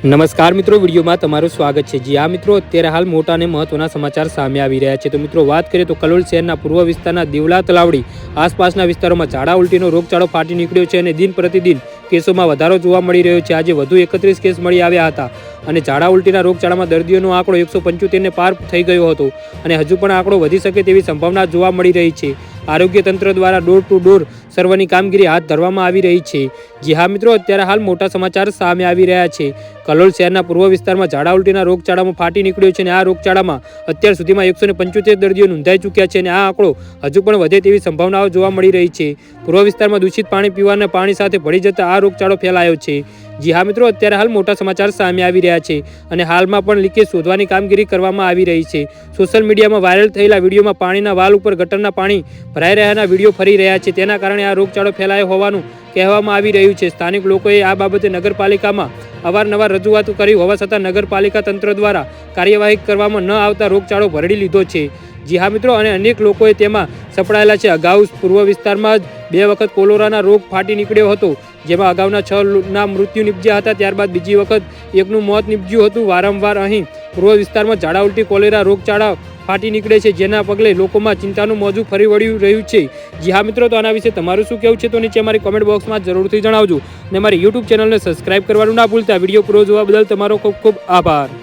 નમસ્કાર મિત્રો, વિડીયોમાં તમારું સ્વાગત છે। જી આ મિત્રો, અત્યારે હાલ મોટા અને મહત્વના સમાચાર સામે આવી રહ્યા છે। તો મિત્રો વાત કરીએ તો કલોલ શહેરના પૂર્વ વિસ્તારના દેવલા તલાવડી આસપાસના વિસ્તારોમાં ઝાડા ઉલટીનો રોગચાળો ફાટી નીકળ્યો છે અને દિન પ્રતિદિન કેસોમાં વધારો જોવા મળી રહ્યો છે। આજે વધુ 31 કેસ મળી આવ્યા હતા અને ઝાડા ઉલટીના રોગચાળામાં દર્દીઓનો આંકડો 175 ને પાર થઈ ગયો હતો અને હજુ પણ આંકડો વધી શકે તેવી સંભાવના જોવા મળી રહી છે। આરોગ્ય તંત્ર દ્વારા ડોર ટુ ડોર સર્વેની કામગીરી હાથ ધરવામાં આવી રહી છે। જી હા મિત્રો, અત્યારે હાલ મોટા સમાચાર સામે આવી રહ્યા છે। કલોલ શહેરના પૂર્વ વિસ્તારમાં ઝાડા ઉલટીના રોગચાળામાં ફાટી નીકળ્યો છે અને આ રોગચાળામાં અત્યાર સુધીમાં 175 દર્દીઓ નોંધાઈ ચૂક્યા છે અને આ આંકડો હજુ પણ વધે તેવી સંભાવનાઓ જોવા મળી રહી છે। પૂર્વ વિસ્તારમાં દૂષિત પાણી પીવાના પાણી સાથે ભળી જતા આ રોગચાળો ફેલાયો છે। જી હા મિત્રો, અત્યારે હાલ મોટા સમાચાર સામે આવી રહ્યા છે અને હાલમાં પણ લીકેજ શોધવાની કામગીરી કરવામાં આવી રહી છે। સોશિયલ મીડિયામાં વાયરલ થયેલા વિડીયોમાં પાણીના વાલ ઉપર ગટરના પાણી ભરાઈ રહ્યાના વિડીયો ફરી રહ્યા છે। તેના કારણે આ રોગચાળો ફેલાયો હોવાનું કહેવામાં આવી રહ્યું છે। સ્થાનિક લોકોએ આ બાબતે નગરપાલિકામાં અવારનવાર રજૂઆતો કરી હોવા છતાં નગરપાલિકા તંત્ર દ્વારા કાર્યવાહી કરવામાં ન આવતા રોગચાળો ભરડી લીધો છે। જી હા મિત્રો, અને અનેક લોકોએ તેમાં સપડાયેલા છે। અગાઉ પૂર્વ વિસ્તારમાં જ 2 વખત કોલેરાના રોગ ફાટી નીકળ્યો હતો, જેમાં અગાઉના 6 મૃત્યુ નિપજ્યા હતા, ત્યારબાદ બીજી વખત 1નું મોત નિપજ્યું હતું। વારંવાર અહીં પૂર્વ વિસ્તારમાં ઝાડા ઉલટી કોલેરા રોગચાળા ફાટી નીકળે છે, જેના પગલે લોકોમાં ચિંતાનું મોજું ફરી વળી રહ્યું છે। જી હા મિત્રો, તો આના વિશે તમારું શું કહેવું છે તો નીચે અમારી કોમેન્ટ બોક્સમાં જરૂરથી જણાવજો અને અમારી યુટ્યુબ ચેનલને સબસ્ક્રાઇબ કરવાનું ના ભૂલતા। વિડીયો પૂરો જોવા બદલ તમારો ખૂબ ખૂબ આભાર।